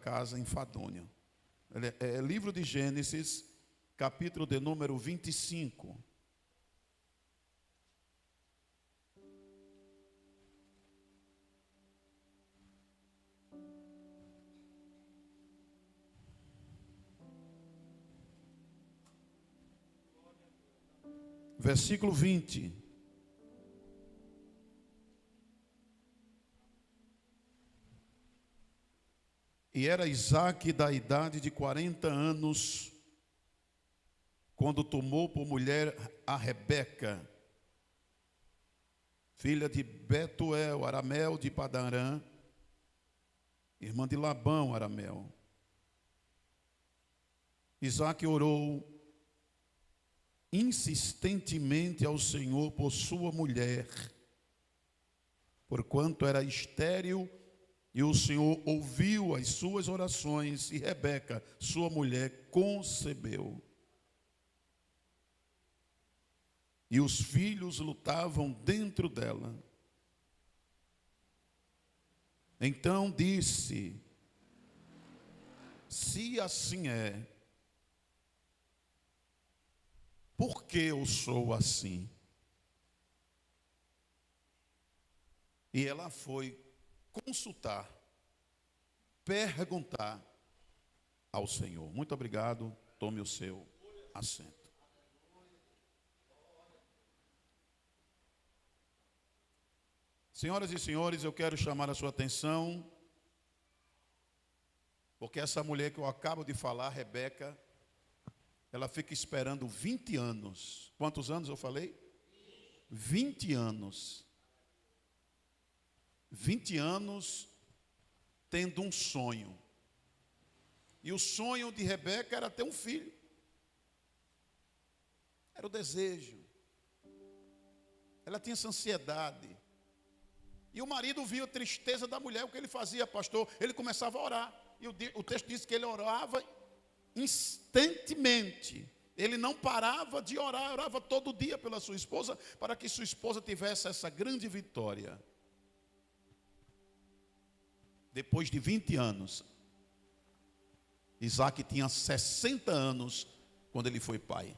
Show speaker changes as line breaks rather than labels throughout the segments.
casa enfadonha. É livro de Gênesis, capítulo de número 25. Versículo 20. E era Isaque da idade de 40 anos, quando tomou por mulher a Rebeca, filha de Betuel, arameu de Padarã, irmã de Labão, arameu. Isaque orou insistentemente ao Senhor por sua mulher, porquanto era estéril, e o Senhor ouviu as suas orações, e Rebeca, sua mulher, concebeu. E os filhos lutavam dentro dela. Então disse: se assim é, por que eu sou assim? E ela foi consultar, perguntar ao Senhor. Muito obrigado, tome o seu assento. Senhoras e senhores, eu quero chamar a sua atenção, porque essa mulher que eu acabo de falar, Rebeca, ela fica esperando 20 anos. Quantos anos eu falei? 20 anos. 20 anos tendo um sonho. E o sonho de Rebeca era ter um filho. Era o desejo. Ela tinha essa ansiedade. E o marido viu a tristeza da mulher. O que ele fazia, pastor? Ele começava a orar. E o texto diz que ele orava instantemente. Ele não parava de orar. Orava todo dia pela sua esposa, para que sua esposa tivesse essa grande vitória. Depois de 20 anos, Isaque tinha 60 anos quando ele foi pai.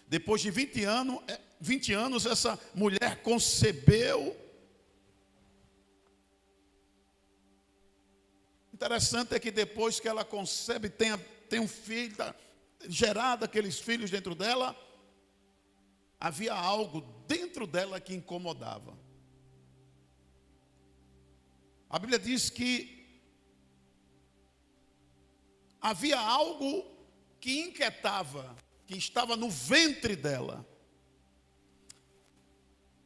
Depois de 20 anos, essa mulher concebeu. Interessante é que depois que ela concebe, tem um filho, gerado aqueles filhos dentro dela, havia algo dentro dela que incomodava. A Bíblia diz que havia algo que inquietava, que estava no ventre dela.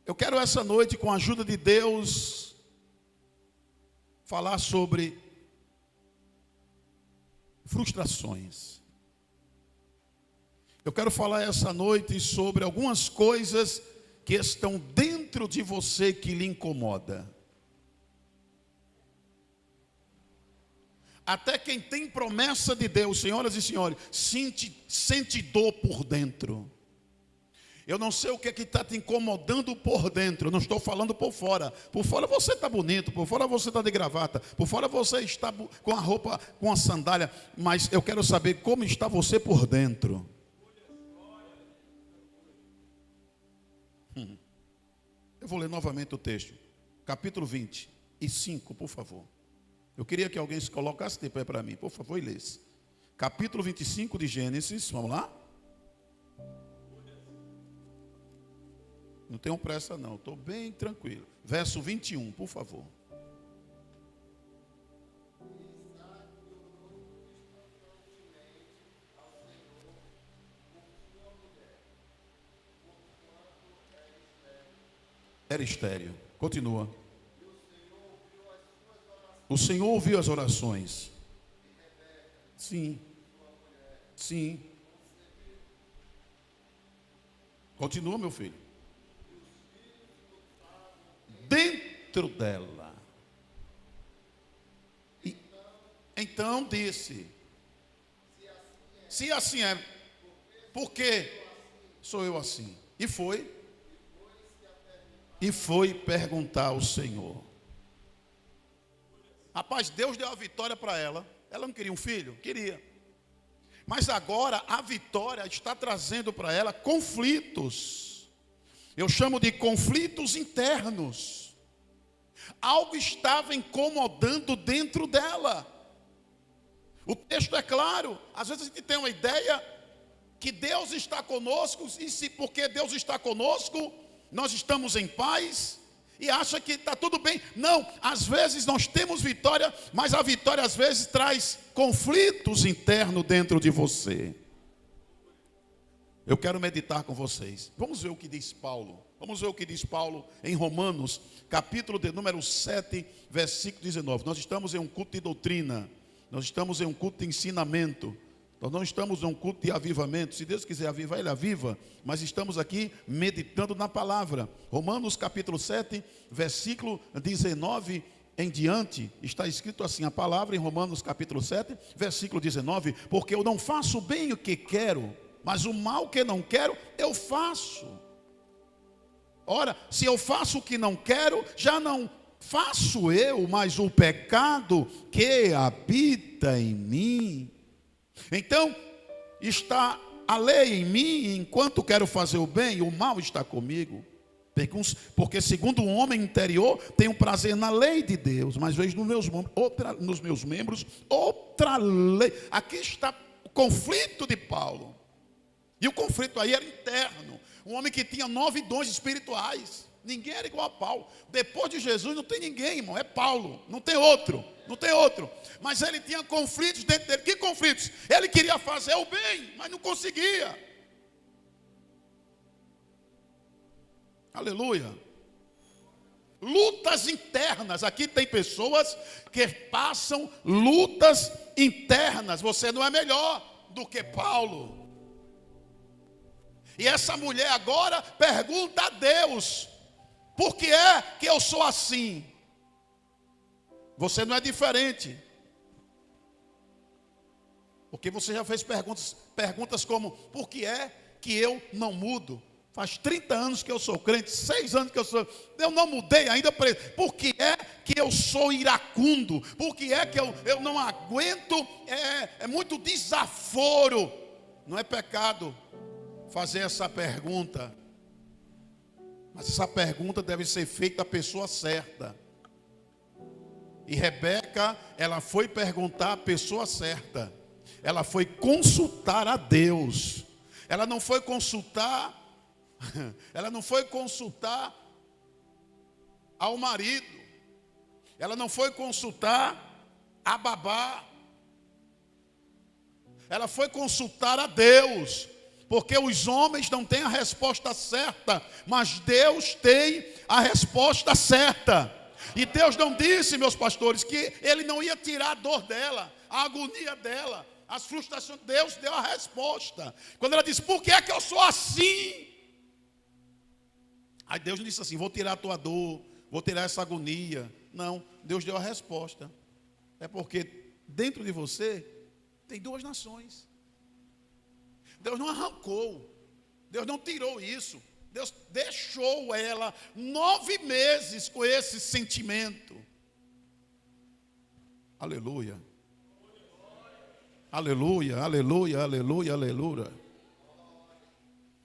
Eu quero essa noite, com a ajuda de Deus, falar sobre frustrações. Eu quero falar essa noite sobre algumas coisas que estão dentro de você que lhe incomoda. Até quem tem promessa de Deus, senhoras e senhores, sente dor por dentro. Eu não sei o que está te incomodando por dentro. Eu não estou falando por fora. Por fora você está bonito, por fora você está de gravata, por fora você está com a roupa, com a sandália. Mas eu quero saber como está você por dentro. Eu vou ler novamente o texto. Capítulo 25, por favor. Eu queria que alguém se colocasse de pé para mim, por favor, e lesse. Capítulo 25 de Gênesis, vamos lá? Não tenho pressa não, estou bem tranquilo. Verso 21, por favor. Era estéril. Continua. O Senhor ouviu as orações. Sim. Sim. Continua, meu filho. Dentro dela. E, então disse: se assim é, por que sou eu assim? E foi perguntar ao Senhor. Rapaz, Deus deu a vitória para ela. Ela não queria um filho? Queria. Mas agora a vitória está trazendo para ela conflitos. Eu chamo de conflitos internos. Algo estava incomodando dentro dela. O texto é claro. Às vezes a gente tem uma ideia que Deus está conosco, e se porque Deus está conosco, nós estamos em paz, e acha que está tudo bem. Não, às vezes nós temos vitória, mas a vitória às vezes traz conflitos internos dentro de você. Eu quero meditar com vocês. Vamos ver o que diz Paulo. Vamos ver o que diz Paulo em Romanos, capítulo de número 7, versículo 19. Nós estamos em um culto de doutrina, nós estamos em um culto de ensinamento. Nós não estamos num culto de avivamento. Se Deus quiser avivar, Ele aviva. Mas estamos aqui meditando na palavra. Romanos capítulo 7, versículo 19 em diante. Está escrito assim a palavra em Romanos capítulo 7, versículo 19. Porque eu não faço bem o que quero, mas o mal que não quero, eu faço. Ora, se eu faço o que não quero, já não faço eu, mas o pecado que habita em mim. Então, está a lei em mim, enquanto quero fazer o bem, o mal está comigo. Porque segundo o homem interior, tenho prazer na lei de Deus, mas vejo nos meus membros outra lei. Aqui está o conflito de Paulo. E o conflito aí era interno. Um homem que tinha 9 dons espirituais. Ninguém era igual a Paulo. Depois de Jesus não tem ninguém, irmão. É Paulo. Não tem outro. Não tem outro. Mas ele tinha conflitos dentro dele. Que conflitos? Ele queria fazer o bem, mas não conseguia. Aleluia. Lutas internas. Aqui tem pessoas que passam lutas internas. Você não é melhor do que Paulo. E essa mulher agora pergunta a Deus: por que é que eu sou assim? Você não é diferente. Porque você já fez perguntas como: por que é que eu não mudo? Faz 30 anos que eu sou crente, 6 anos que eu não mudei ainda. Por que é que eu sou iracundo? Por que é que eu não aguento? É muito desaforo. Não é pecado fazer essa pergunta. Mas essa pergunta deve ser feita à pessoa certa. E Rebeca, ela foi perguntar à pessoa certa. Ela foi consultar a Deus. Ela não foi consultar ao marido. Ela não foi consultar a babá. Ela foi consultar a Deus. Porque os homens não têm a resposta certa, mas Deus tem a resposta certa. E Deus não disse, meus pastores, que Ele não ia tirar a dor dela, a agonia dela, as frustrações. Deus deu a resposta. Quando ela disse: por que é que eu sou assim? Aí Deus não disse assim: vou tirar a tua dor, vou tirar essa agonia. Não, Deus deu a resposta. É porque dentro de você tem 2 nações. Deus não arrancou, Deus não tirou isso. Deus deixou ela 9 meses com esse sentimento. Aleluia. Aleluia, aleluia, aleluia, aleluia.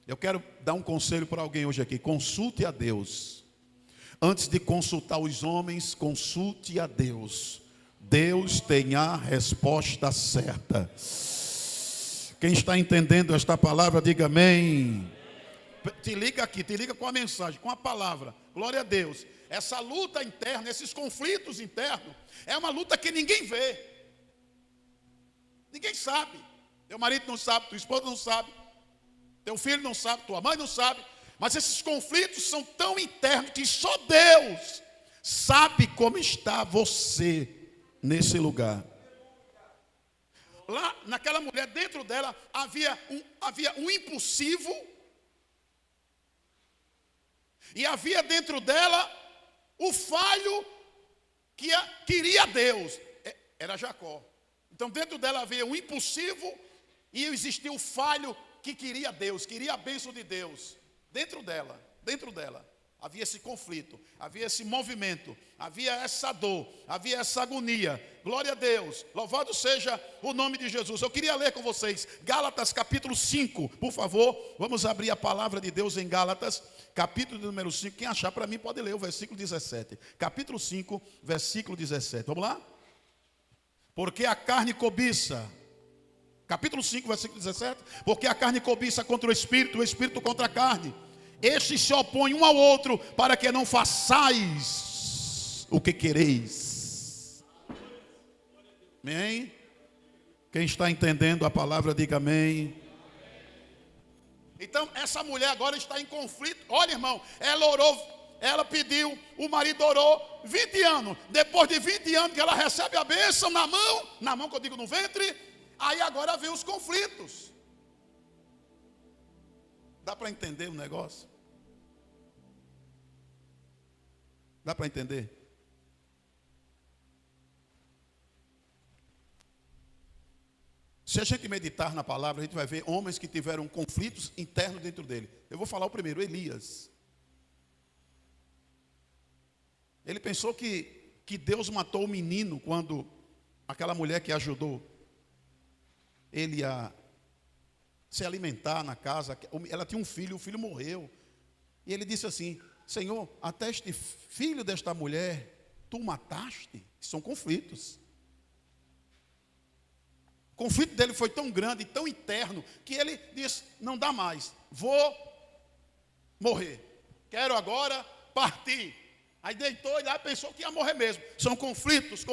Eu quero dar um conselho para alguém hoje aqui: consulte a Deus. Antes de consultar os homens, consulte a Deus. Deus tem a resposta certa. Quem está entendendo esta palavra, diga amém. Te liga aqui, te liga com a mensagem, com a palavra. Glória a Deus. Essa luta interna, esses conflitos internos, é uma luta que ninguém vê. Ninguém sabe. Teu marido não sabe, tua esposa não sabe, teu filho não sabe, tua mãe não sabe. Mas esses conflitos são tão internos que só Deus sabe como está você nesse lugar. Lá naquela mulher, dentro dela havia um impulsivo, e havia dentro dela o falho que queria Deus. Era Jacó. Então dentro dela havia um impulsivo e existia o falho que queria Deus, queria a bênção de Deus. Dentro dela. Havia esse conflito, havia esse movimento, havia essa dor, havia essa agonia. Glória a Deus, louvado seja o nome de Jesus. Eu queria ler com vocês Gálatas capítulo 5, por favor. Vamos abrir a palavra de Deus em Gálatas, capítulo número 5. Quem achar para mim pode ler o versículo 17. Capítulo 5, versículo 17. Vamos lá? Porque a carne cobiça. Capítulo 5, versículo 17. Porque a carne cobiça contra o espírito contra a carne. Estes se opõem um ao outro, para que não façais o que quereis. Amém? Quem está entendendo a palavra, diga amém. Então, essa mulher agora está em conflito. Olha, irmão, ela orou, ela pediu, o marido orou 20 anos. Depois de 20 anos que ela recebe a bênção na mão que eu digo no ventre, aí agora vem os conflitos. Dá para entender o negócio? Dá para entender? Se a gente meditar na palavra, a gente vai ver homens que tiveram conflitos internos dentro dele. Eu vou falar o primeiro, Elias. Ele pensou que Deus matou o menino quando aquela mulher que ajudou ele a se alimentar na casa, ela tinha um filho, o filho morreu. E ele disse assim: Senhor, até este filho desta mulher, tu mataste? São conflitos. O conflito dele foi tão grande, tão interno, que ele disse: não dá mais, vou morrer. Quero agora partir. Aí deitou e lá pensou que ia morrer mesmo. São conflitos.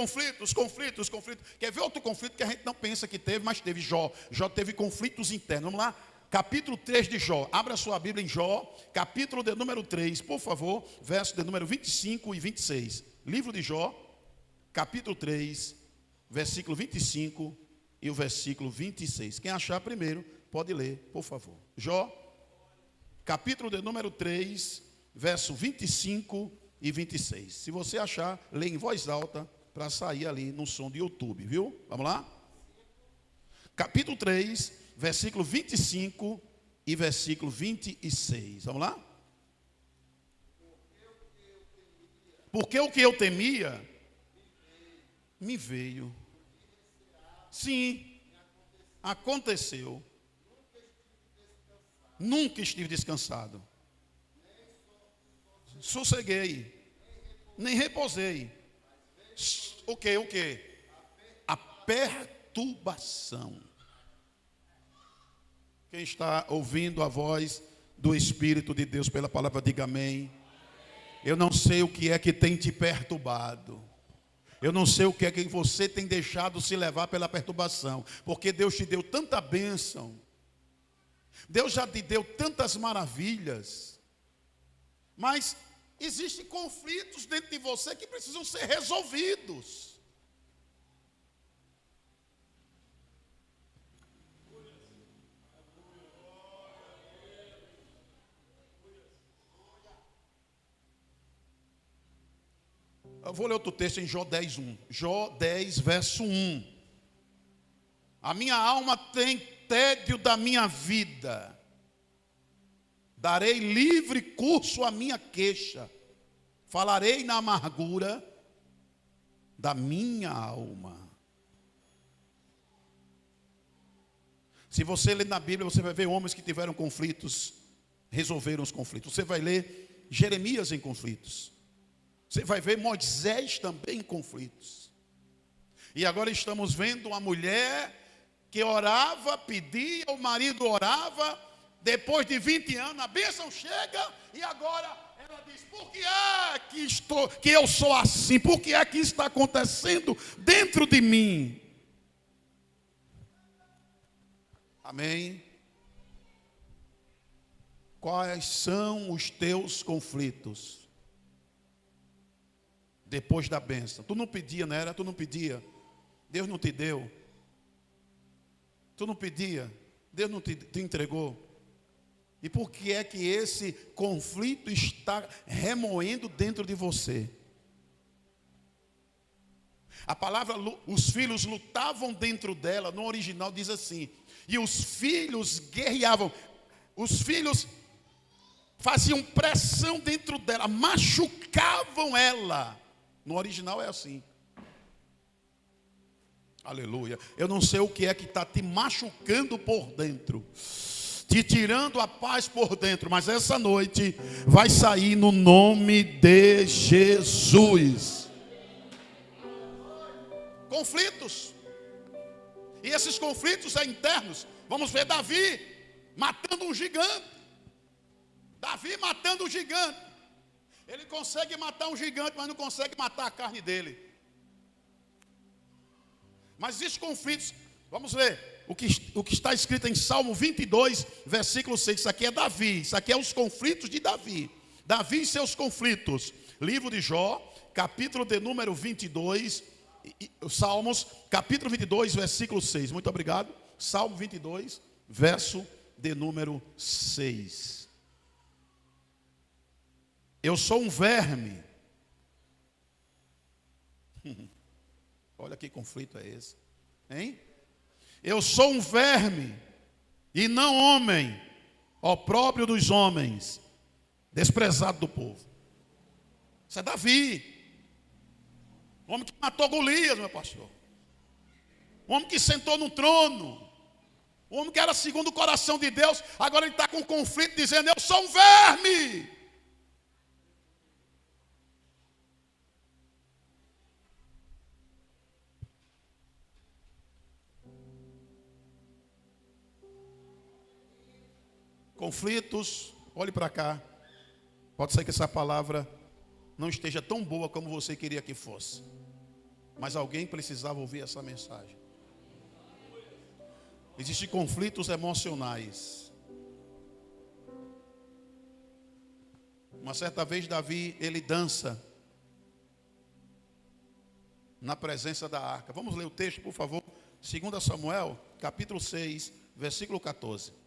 Quer ver outro conflito que a gente não pensa que teve, mas teve? Jó. Jó teve conflitos internos. Vamos lá? Capítulo 3 de Jó. Abra sua Bíblia em Jó, capítulo de número 3, por favor, verso de número 25 e 26. Livro de Jó, capítulo 3, versículo 25 e o versículo 26. Quem achar primeiro, pode ler, por favor. Jó, capítulo de número 3, verso 25 e 26. Se você achar, lê em voz alta para sair ali no som do YouTube, viu? Vamos lá? Capítulo 3, versículo 25 e versículo 26. Vamos lá? Porque o que eu temia me veio. Sim, aconteceu. Nunca estive descansado. Sosseguei. Nem reposei. O que? A perturbação. Quem está ouvindo a voz do Espírito de Deus pela palavra, diga amém. Eu não sei o que é que tem te perturbado. Eu não sei o que é que você tem deixado se levar pela perturbação. Porque Deus te deu tanta bênção. Deus já te deu tantas maravilhas. Mas existem conflitos dentro de você que precisam ser resolvidos. Eu vou ler outro texto em Jó 10, 1. Jó 10, verso 1. A minha alma tem tédio da minha vida. Darei livre curso à minha queixa. Falarei na amargura da minha alma. Se você ler na Bíblia, você vai ver homens que tiveram conflitos, resolveram os conflitos. Você vai ler Jeremias em conflitos. Você vai ver Moisés também em conflitos. E agora estamos vendo uma mulher que orava, pedia, o marido orava. Depois de 20 anos, a bênção chega e agora ela diz: por que é que eu sou assim? Por que é que isso está acontecendo dentro de mim? Amém? Quais são os teus conflitos? Depois da bênção. Tu não pedia, não era? Tu não pedia. Deus não te deu. Tu não pedia. Deus não te entregou. E por que é que esse conflito está remoendo dentro de você? A palavra, os filhos lutavam dentro dela, no original diz assim: e os filhos guerreavam. Os filhos faziam pressão dentro dela, machucavam ela. No original é assim. Aleluia. Eu não sei o que é que está te machucando por dentro, te tirando a paz por dentro, mas essa noite vai sair no nome de Jesus. Conflitos. E esses conflitos são internos. Vamos ver Davi matando um gigante. Davi matando um gigante. Ele consegue matar um gigante, mas não consegue matar a carne dele. Mas esses conflitos, vamos ler o que está escrito em Salmo 22, versículo 6. Isso aqui é Davi, isso aqui é os conflitos de Davi. Davi e seus conflitos. Livro de Jó, capítulo de número 22, Salmos, capítulo 22, versículo 6. Muito obrigado. Salmo 22, verso de número 6. Eu sou um verme. Olha que conflito é esse, hein? Eu sou um verme e não homem, opróbrio dos homens, desprezado do povo. Isso é Davi. O homem que matou Golias, meu pastor. O homem que sentou no trono. O homem que era segundo o coração de Deus. Agora ele está com conflito dizendo, eu sou um verme. Conflitos, olhe para cá. Pode ser que essa palavra não esteja tão boa como você queria que fosse, mas alguém precisava ouvir essa mensagem. Existem conflitos emocionais. Uma certa vez Davi, ele dança na presença da arca. Vamos ler o texto, por favor. 2 Samuel, capítulo 6, versículo 14.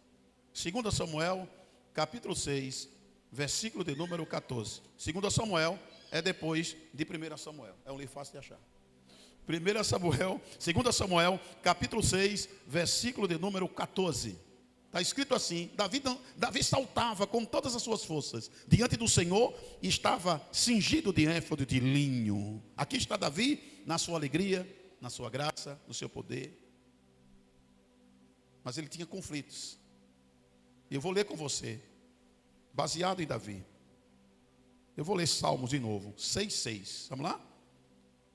2 Samuel, capítulo 6, versículo de número 14. 2 Samuel é depois de 1 Samuel. É um livro fácil de achar. 1 Samuel, 2 Samuel, capítulo 6, versículo de número 14. Está escrito assim, Davi saltava com todas as suas forças diante do Senhor e estava cingido de éfode de linho. Aqui está Davi na sua alegria, na sua graça, no seu poder. Mas ele tinha conflitos. Eu vou ler com você, baseado em Davi. Eu vou ler Salmos de novo, 6:6. Vamos lá?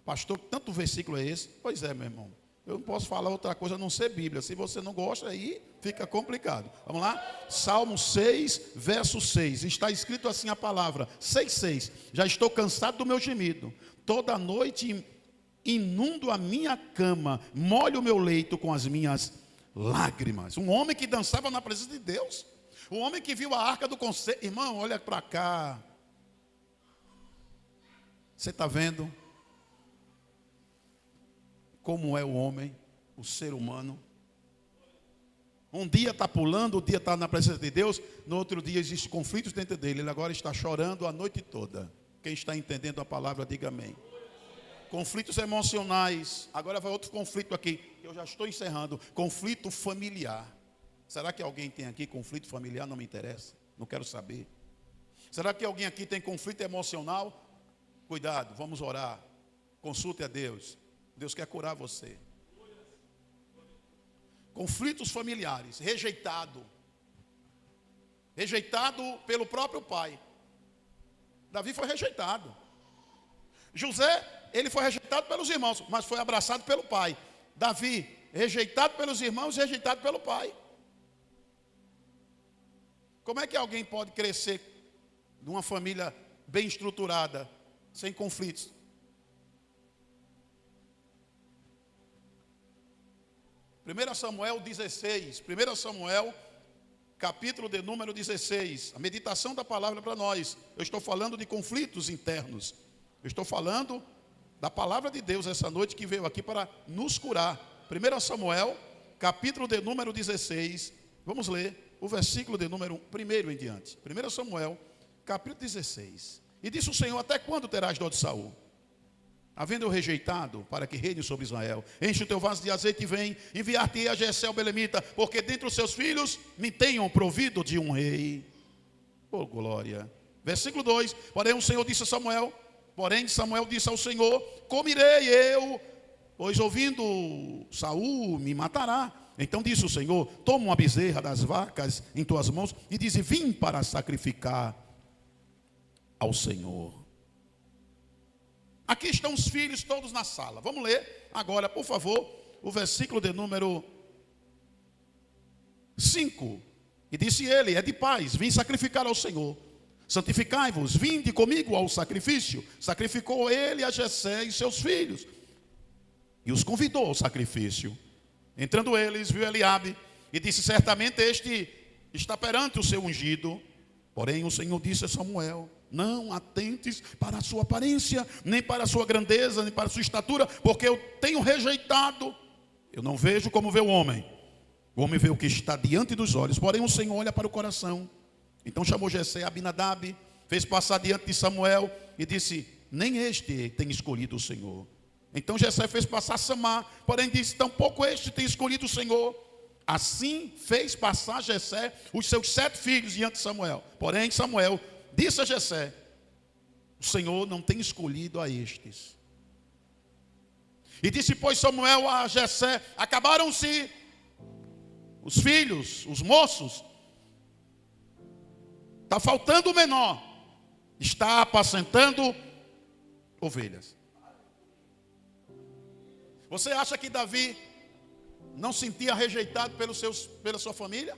Pastor, tanto versículo é esse? Pois é, meu irmão. Eu não posso falar outra coisa a não ser Bíblia. Se você não gosta, aí fica complicado. Vamos lá? Salmo 6, verso 6. Está escrito assim a palavra, 6:6. Já estou cansado do meu gemido. Toda noite inundo a minha cama, molho o meu leito com as minhas lágrimas. Um homem que dançava na presença de Deus. Um homem que viu a arca do conselho. Irmão, olha para cá. Você está vendo como é o homem, o ser humano? Um dia está pulando, um dia está na presença de Deus, no outro dia existem conflitos dentro dele. Ele agora está chorando a noite toda. Quem está entendendo a palavra, diga amém. Conflitos emocionais. Agora vai outro conflito aqui. Eu já estou encerrando. Conflito familiar. Será que alguém tem aqui conflito familiar? Não me interessa. Não quero saber. Será que alguém aqui tem conflito emocional? Cuidado, vamos orar. Consulte a Deus. Deus quer curar você. Conflitos familiares. Rejeitado. Rejeitado pelo próprio pai. Davi foi rejeitado. José, ele foi rejeitado pelos irmãos, mas foi abraçado pelo pai. Davi, rejeitado pelos irmãos, rejeitado pelo pai. Como é que alguém pode crescer numa família bem estruturada, sem conflitos? Primeiro Samuel 16, 1 Samuel, capítulo de número 16. A meditação da palavra para nós. Eu estou falando de conflitos internos. Eu estou falando da palavra de Deus essa noite que veio aqui para nos curar. 1 Samuel, capítulo de número 16. Vamos ler o versículo de número 1 em diante. 1 Samuel, capítulo 16. E disse o Senhor, até quando terás dó de Saul? Havendo eu rejeitado para que reine sobre Israel, enche o teu vaso de azeite e vem, enviar-te a Jessé o belemita, porque dentre os seus filhos me tenham provido de um rei. Oh, glória. Versículo 2. Porém Samuel disse ao Senhor: comirei eu, pois ouvindo Saul me matará. Então disse o Senhor: toma uma bezerra das vacas em tuas mãos e dize: vim para sacrificar ao Senhor. Aqui estão os filhos todos na sala. Vamos ler agora, por favor, o versículo de número 5. E disse ele: é de paz, vim sacrificar ao Senhor. Santificai-vos, vinde comigo ao sacrifício. Sacrificou ele a Jessé e seus filhos, e os convidou ao sacrifício. Entrando eles, viu Eliabe, e disse: certamente este está perante o seu ungido. Porém o Senhor disse a Samuel: não atentes para a sua aparência, nem para a sua grandeza, nem para a sua estatura, porque eu tenho rejeitado. Eu não vejo como vê o homem vê o que está diante dos olhos, porém o Senhor olha para o coração. Então chamou Jessé Abinadab, fez passar diante de Samuel e disse: nem este tem escolhido o Senhor. Então Jessé fez passar Samar, porém disse: tampouco este tem escolhido o Senhor. Assim fez passar Jessé os seus 7 filhos diante de Samuel. Porém Samuel disse a Jessé: o Senhor não tem escolhido a estes. E disse, pois, Samuel a Jessé: acabaram-se os filhos, os moços, está faltando o menor, está apacentando ovelhas. Você acha que Davi não sentia rejeitado pela sua família?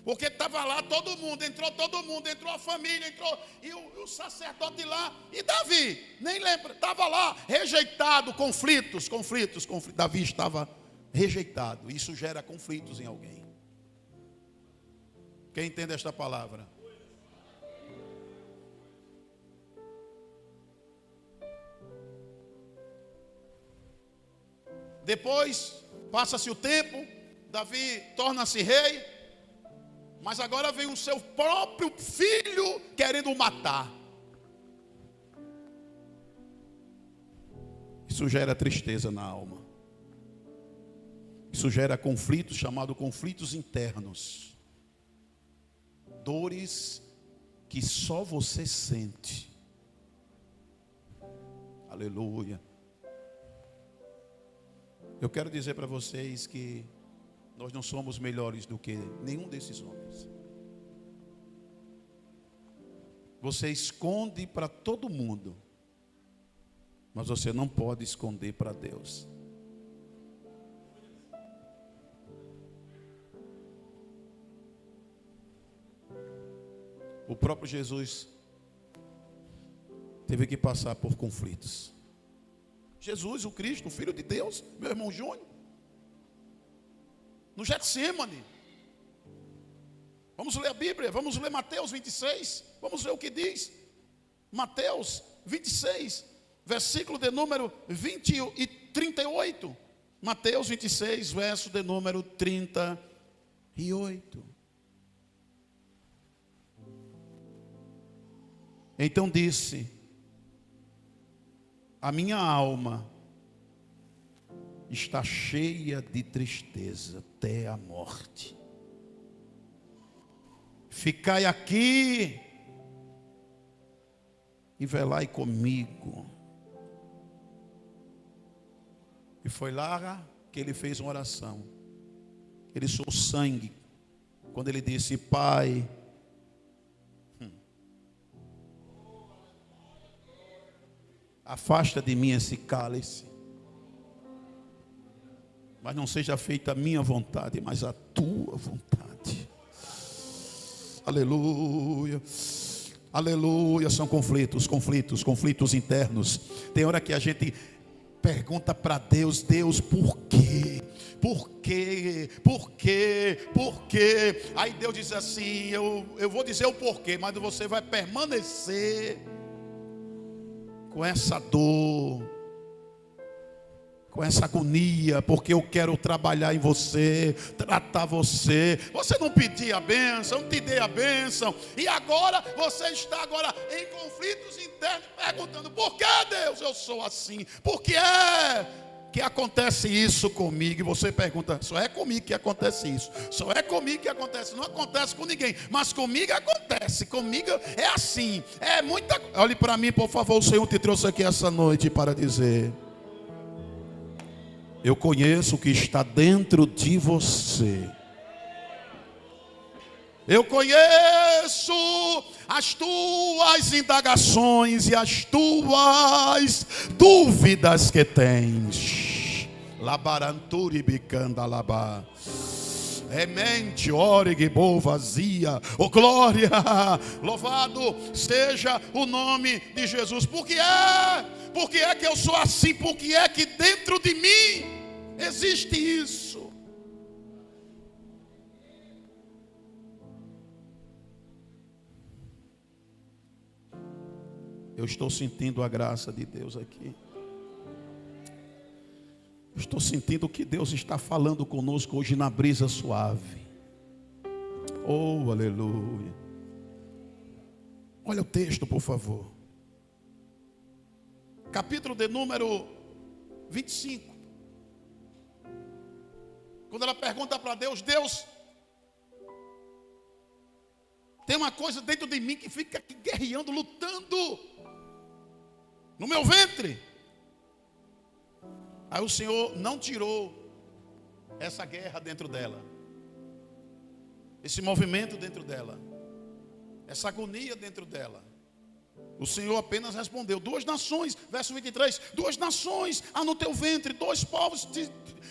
Porque estava lá todo mundo, entrou a família, e o sacerdote lá, e Davi, nem lembra, estava lá, rejeitado, conflitos. Davi estava rejeitado, isso gera conflitos em alguém. Quem entende esta palavra? Depois, passa-se o tempo, Davi torna-se rei, mas agora vem o seu próprio filho querendo o matar. Isso gera tristeza na alma. Isso gera conflitos, chamados conflitos internos. Dores que só você sente. Aleluia. Eu quero dizer para vocês que nós não somos melhores do que nenhum desses homens. Você esconde para todo mundo, mas você não pode esconder para Deus. O próprio Jesus teve que passar por conflitos. Jesus, o Cristo, o Filho de Deus, meu irmão Júnior, no Getsemane. Vamos ler a Bíblia, vamos ler Mateus 26, vamos ver o que diz. Mateus 26, versículo de número 20 e 38. Mateus 26, verso de número 38. Então disse: a minha alma está cheia de tristeza até a morte. Ficai aqui e velai comigo. E foi lá que ele fez uma oração. Ele suou sangue quando ele disse: Pai, afasta de mim esse cálice, mas não seja feita a minha vontade, mas a tua vontade. Aleluia, aleluia. São conflitos internos. Tem hora que a gente pergunta para Deus: Deus, por quê? Por quê? Por quê? Por quê? Aí Deus diz assim: eu vou dizer o porquê, mas você vai permanecer com essa dor, com essa agonia, porque eu quero trabalhar em você, tratar você. Você não pedia a bênção, não te dei a bênção, e agora você está em conflitos internos, perguntando: por que, Deus, eu sou assim? Por que é que acontece isso comigo? E você pergunta, só é comigo que acontece isso. Só é comigo que acontece. Não acontece com ninguém, mas comigo acontece. Comigo é assim. É muita. Olhe para mim, por favor. O Senhor te trouxe aqui essa noite para dizer: eu conheço o que está dentro de você. Eu conheço as tuas indagações e as tuas dúvidas que tens. Labaranturi bicanda labá. Remente, orgue, boa vazia. Oh glória, louvado seja o nome de Jesus. Por que é que eu sou assim? Por que é que dentro de mim existe isso? Eu estou sentindo a graça de Deus aqui. Eu estou sentindo que Deus está falando conosco hoje na brisa suave. Oh, aleluia. Olha o texto, por favor. Capítulo de número 25. Quando ela pergunta para Deus, Deus, tem uma coisa dentro de mim que fica aqui guerreando, lutando no meu ventre. Aí o Senhor não tirou essa guerra dentro dela, esse movimento dentro dela, essa agonia dentro dela. O Senhor apenas respondeu: duas nações, verso 23, duas nações há no teu ventre, dois povos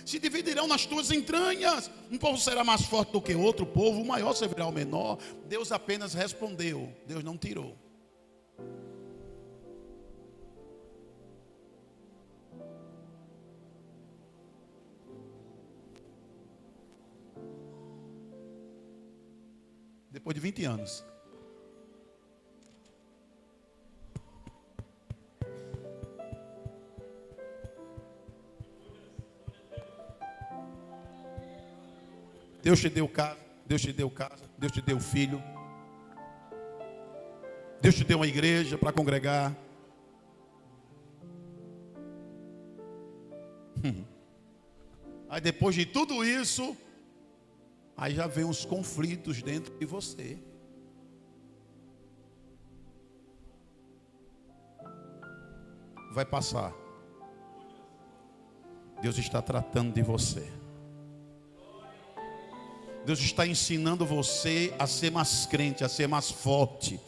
se dividirão nas tuas entranhas. Um povo será mais forte do que outro povo, o maior servirá ao menor. Deus apenas respondeu, Deus não tirou. Depois de 20 anos. Deus te deu casa, Deus te deu casa, Deus te deu filho. Deus te deu uma igreja para congregar. Aí depois de tudo isso, aí já vem os conflitos dentro de você. Vai passar. Deus está tratando de você. Deus está ensinando você a ser mais crente, a ser mais forte.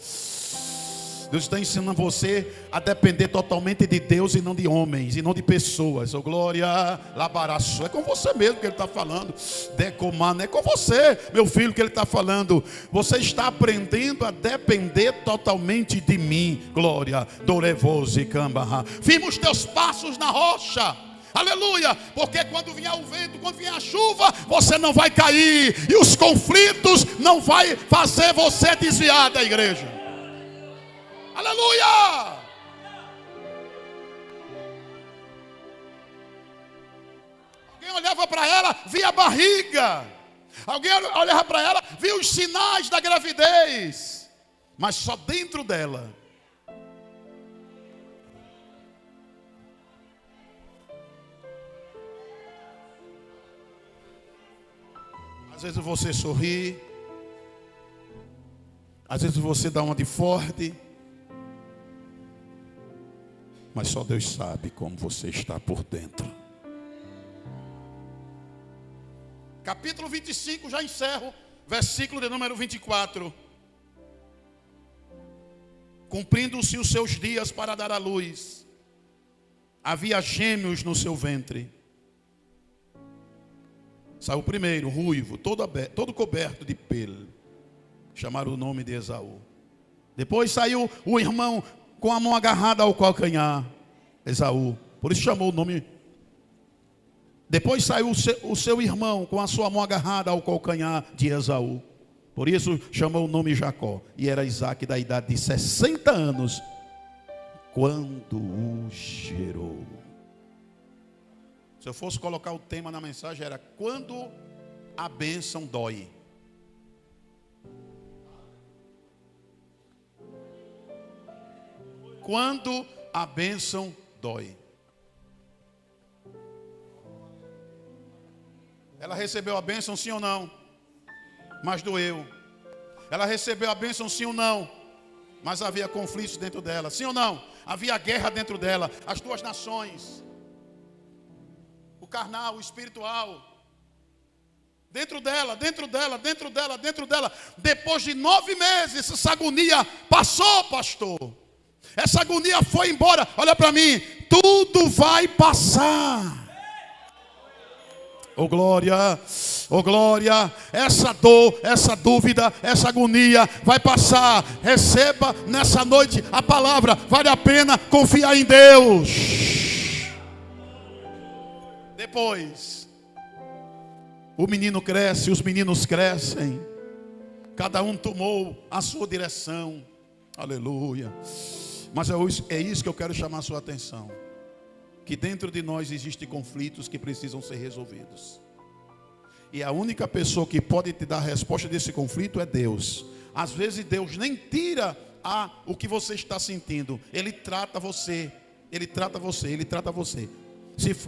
Deus está ensinando você a depender totalmente de Deus e não de homens, e não de pessoas. Oh glória, labaraço. É com você mesmo que Ele está falando. Decomando, é com você, meu filho, que Ele está falando. Você está aprendendo a depender totalmente de mim. Glória, dorevoso e cambarra. Firma os teus passos na rocha. Aleluia, porque quando vier o vento, quando vier a chuva, você não vai cair, e os conflitos não vai fazer você desviar da igreja. Aleluia. Alguém olhava para ela, via a barriga. Alguém olhava para ela, via os sinais da gravidez, mas só dentro dela. Às vezes você sorri, às vezes você dá uma de forte, mas só Deus sabe como você está por dentro. Capítulo 25, já encerro, versículo de número 24. Cumprindo-se os seus dias para dar à luz, havia gêmeos no seu ventre. Saiu o primeiro, ruivo, todo coberto de pelo. Chamaram o nome de Esaú. Depois saiu o irmão com a mão agarrada ao calcanhar, Esaú. Por isso chamou o nome. Depois saiu o seu irmão com a sua mão agarrada ao calcanhar de Esaú. Por isso chamou o nome Jacó. E era Isaac da idade de 60 anos quando o gerou. Se eu fosse colocar o tema na mensagem, era quando a bênção dói. Quando a bênção dói. Ela recebeu a bênção, sim ou não? Mas doeu. Ela recebeu a bênção, sim ou não? Mas havia conflitos dentro dela, sim ou não? Havia guerra dentro dela. As duas nações, o carnal, o espiritual, dentro dela. Depois de 9 meses, essa agonia passou, pastor. Essa agonia foi embora. Olha para mim, tudo vai passar. Oh glória, essa dor, essa dúvida, essa agonia vai passar. Receba nessa noite a palavra, vale a pena confiar em Deus. Depois, o menino cresce, os meninos crescem. Cada um tomou a sua direção. Aleluia. Mas é isso que eu quero chamar a sua atenção. Que dentro de nós existem conflitos que precisam ser resolvidos. E a única pessoa que pode te dar a resposta desse conflito é Deus. Às vezes Deus nem tira o que você está sentindo. Ele trata você.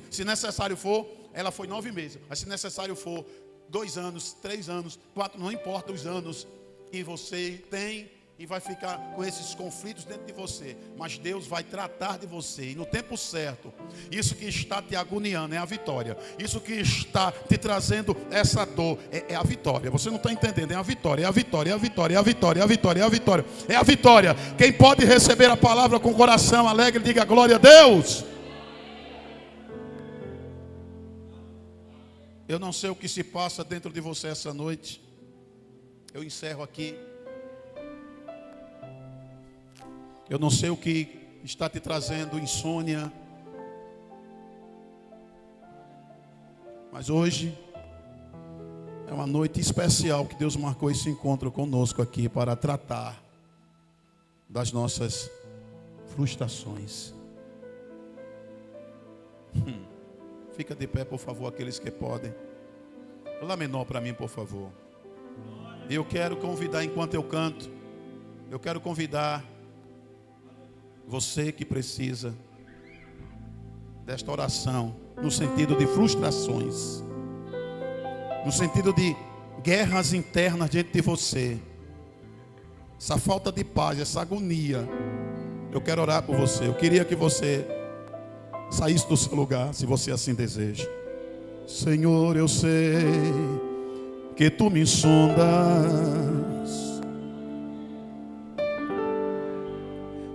Se necessário for, ela foi 9 meses. Mas se necessário for 2 anos, 3 anos, 4, não importa os anos. E você tem e vai ficar com esses conflitos dentro de você. Mas Deus vai tratar de você. E no tempo certo, isso que está te agoniando é a vitória. Isso que está te trazendo essa dor é a vitória. Você não está entendendo, é a vitória, é a vitória, é a vitória, é a vitória, é a vitória, é a vitória. É a vitória. Quem pode receber a palavra com o coração alegre, diga glória a Deus. Eu não sei o que se passa dentro de você essa noite. Eu encerro aqui. Eu não sei o que está te trazendo insônia. Mas hoje é uma noite especial que Deus marcou esse encontro conosco aqui para tratar das nossas frustrações. Fica de pé, por favor, aqueles que podem. Lá menor para mim, por favor. Eu quero convidar, enquanto eu canto, eu quero convidar você que precisa desta oração, no sentido de frustrações, no sentido de guerras internas diante de você, essa falta de paz, essa agonia. Eu quero orar por você. Eu queria que você saísse do seu lugar, se você assim deseja. Senhor, eu sei que tu me sondas.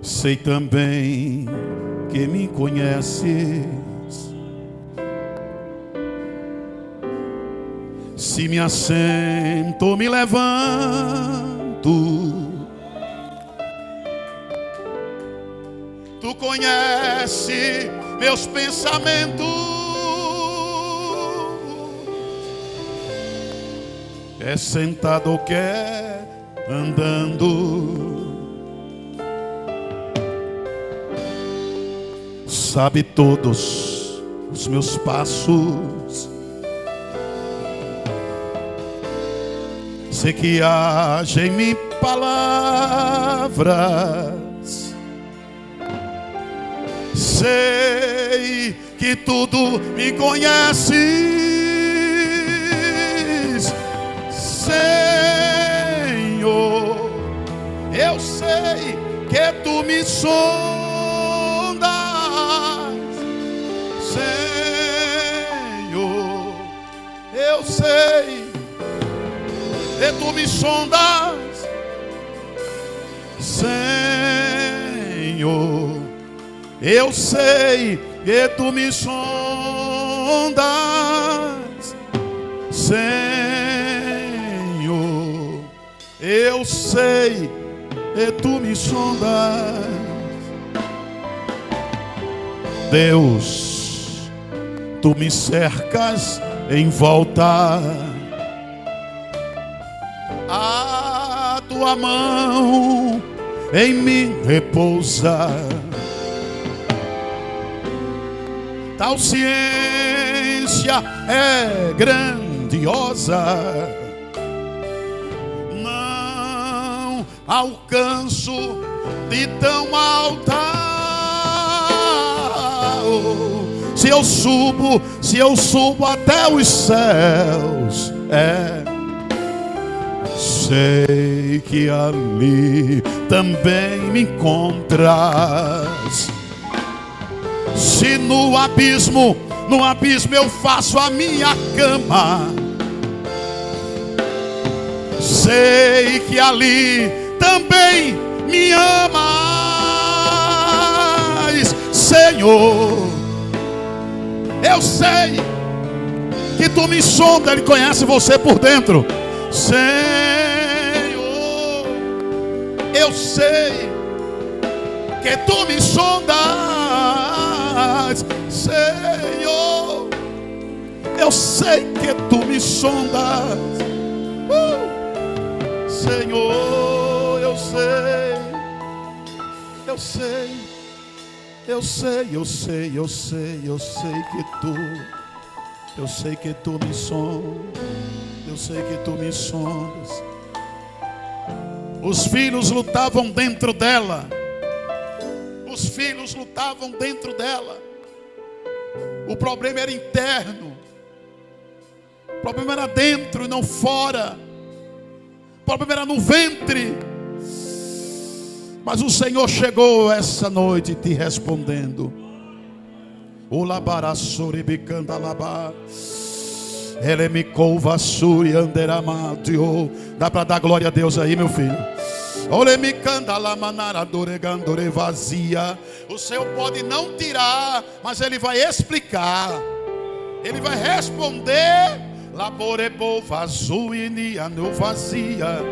Sei também que me conheces. Se me assento, me levanto. Tu conheces meus pensamentos. É sentado ou quer andando. Sabe todos os meus passos. Sei que age em mim palavras. Sei que tudo me conheces. Senhor, eu sei que tu me sondas. Senhor, eu sei que tu me sondas. Senhor, eu sei que tu me sondas. Senhor, eu sei que tu me sondas. Deus, tu me cercas em volta. A tua mão em mim repousa. Tal ciência é grandiosa. Não alcanço de tão alta. se eu subo até os céus, sei que ali também me encontras. Se no abismo eu faço a minha cama, sei que ali também me amas, Senhor. Eu sei que tu me sonda, Ele conhece você por dentro. Senhor, eu sei que tu me sondas, Senhor. Eu sei que tu me sondas, Senhor. Eu sei, eu sei, eu sei, eu sei, eu sei, eu sei que tu, eu sei que tu me sondas, eu sei que tu me sondas. Os filhos lutavam dentro dela. Os filhos lutavam dentro dela. O problema era interno. O problema era dentro e não fora. O problema era no ventre. Mas o Senhor chegou essa noite te respondendo. O labaraçoribicanda labar. Ele me couva suri anderamadio. Dá para dar glória a Deus aí, meu filho? Ole me canda la manara doregandore vazia. O Senhor pode não tirar, mas Ele vai explicar. Ele vai responder. Laborebo vazuini anu vazia.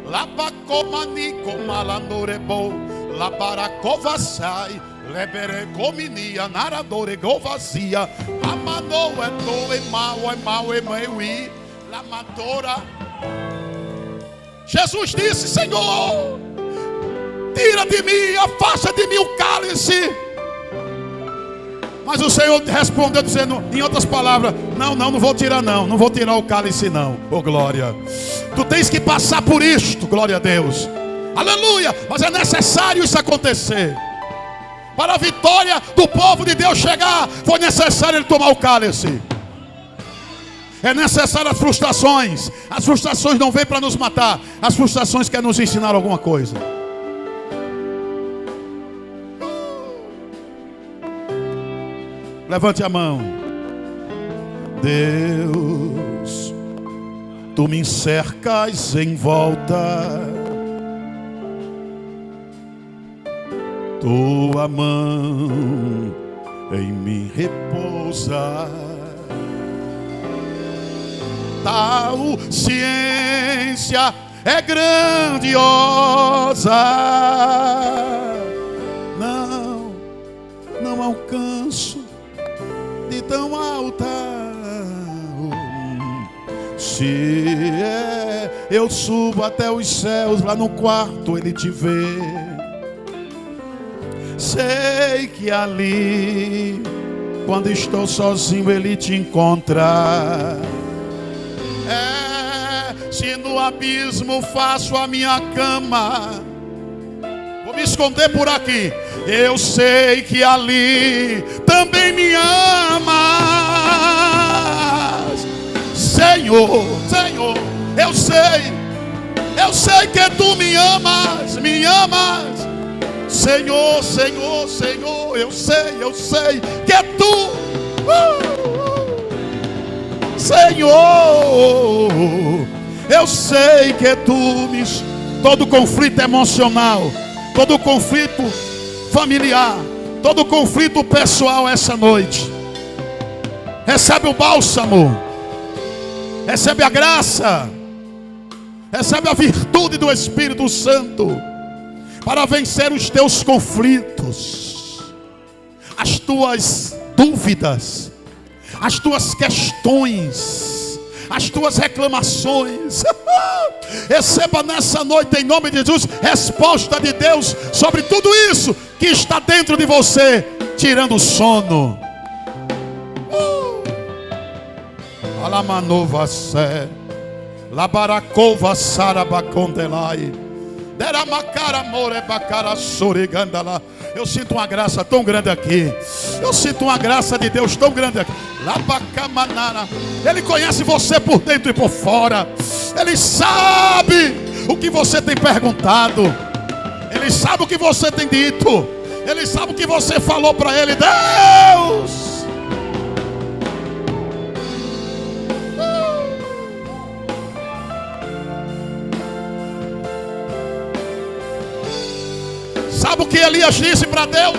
Labacomani comalandorebo. Labaracovasai. Leberecominia naradorego vazia. Amano é do e mau e meui. Lamadora. Jesus disse: Senhor, tira de mim, afasta de mim o cálice. Mas o Senhor respondeu dizendo, em outras palavras: não vou tirar não vou tirar o cálice não. Oh glória, tu tens que passar por isto, glória a Deus, aleluia. Mas é necessário isso acontecer. Para a vitória do povo de Deus chegar, foi necessário ele tomar o cálice. É necessário as frustrações. As frustrações não vêm para nos matar. As frustrações querem nos ensinar alguma coisa. Levante a mão. Deus, tu me cercas em volta. Tua mão em mim repousa. Tal ciência é grandiosa. Não alcanço de tão alta. Se eu subo até os céus, lá no quarto Ele te vê. Sei que ali, quando estou sozinho, Ele te encontra. Se no abismo faço a minha cama, vou me esconder por aqui. Eu sei que ali também me amas, Senhor, Senhor. Eu sei que tu me amas, Senhor, Senhor, Senhor. Eu sei que é tu. Senhor, eu sei que tu me... Todo conflito emocional, todo conflito familiar, todo conflito pessoal essa noite, recebe o bálsamo, recebe a graça, recebe a virtude do Espírito Santo para vencer os teus conflitos, as tuas dúvidas, as tuas questões, as tuas reclamações. Receba nessa noite, em nome de Jesus, resposta de Deus sobre tudo isso que está dentro de você, tirando o sono. Alamanova sé, labaracova sarabacondelai, deramakara more bacara surigandala, Eu sinto uma graça tão grande aqui. Eu sinto uma graça de Deus tão grande aqui. Ele conhece você por dentro e por fora. Ele sabe o que você tem perguntado. Ele sabe o que você tem dito. Ele sabe o que você falou para ele. Deus! Sabe o que Elias disse para Deus?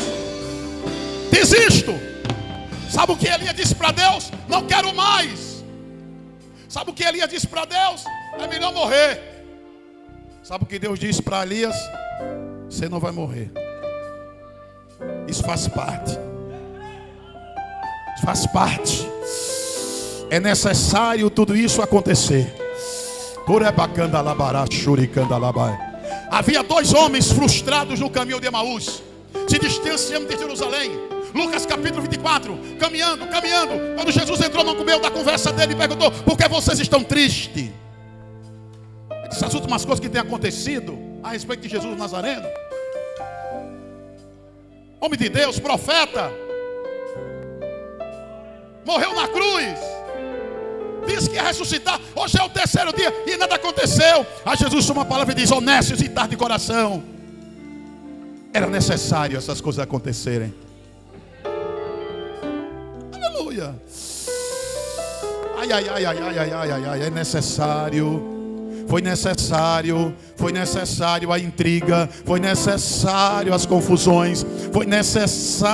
Desisto. Sabe o que Elias disse para Deus? Não quero mais. Sabe o que Elias disse para Deus? É melhor morrer. Sabe o que Deus disse para Elias? Você não vai morrer. Isso faz parte. Faz parte. É necessário tudo isso acontecer. Havia dois homens frustrados no caminho de Emaús, se distanciando de Jerusalém. Lucas capítulo 24, caminhando. Quando Jesus entrou no meio da conversa dele e perguntou: por que vocês estão tristes? Ele disse as últimas coisas que têm acontecido a respeito de Jesus Nazareno. Homem de Deus, profeta, morreu na cruz, disse que ia ressuscitar. Hoje é o terceiro dia e nada aconteceu. Aí Jesus toma uma palavra e diz: honestos e tarde de coração. Era necessário essas coisas acontecerem. Aleluia. Ai, é necessário. Foi necessário a intriga, foi necessário as confusões, foi necessário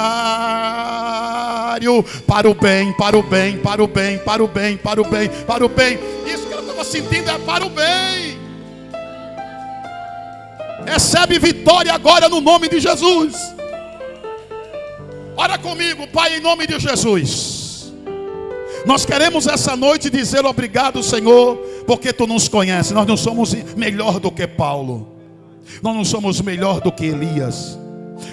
para o bem. Isso que ela estava sentindo é para o bem. Recebe vitória agora no nome de Jesus. Ora comigo, Pai, em nome de Jesus. Nós queremos essa noite dizer obrigado, Senhor, porque Tu nos conheces. Nós não somos melhor do que Paulo. Nós não somos melhor do que Elias.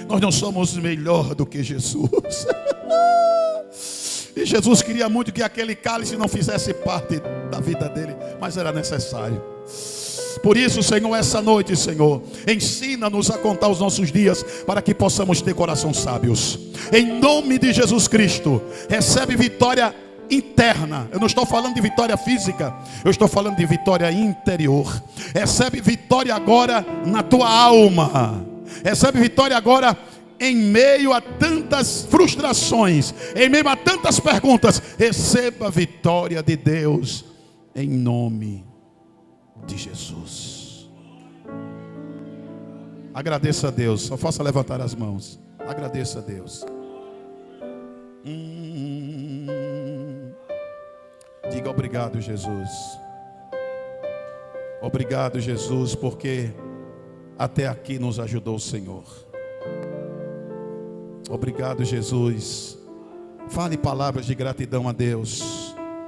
Nós não somos melhor do que Jesus. E Jesus queria muito que aquele cálice não fizesse parte da vida dele, mas era necessário. Por isso, Senhor, essa noite, Senhor, ensina-nos a contar os nossos dias para que possamos ter corações sábios. Em nome de Jesus Cristo, recebe vitória interna. Eu não estou falando de vitória física, eu estou falando de vitória interior. Recebe vitória agora na tua alma. Recebe vitória agora em meio a tantas frustrações, em meio a tantas perguntas. Receba a vitória de Deus em nome de Jesus. Agradeça a Deus. Só faça levantar as mãos. Agradeça a Deus. Diga obrigado, Jesus. Obrigado, Jesus, porque até aqui nos ajudou o Senhor. Obrigado, Jesus. Fale palavras de gratidão a Deus.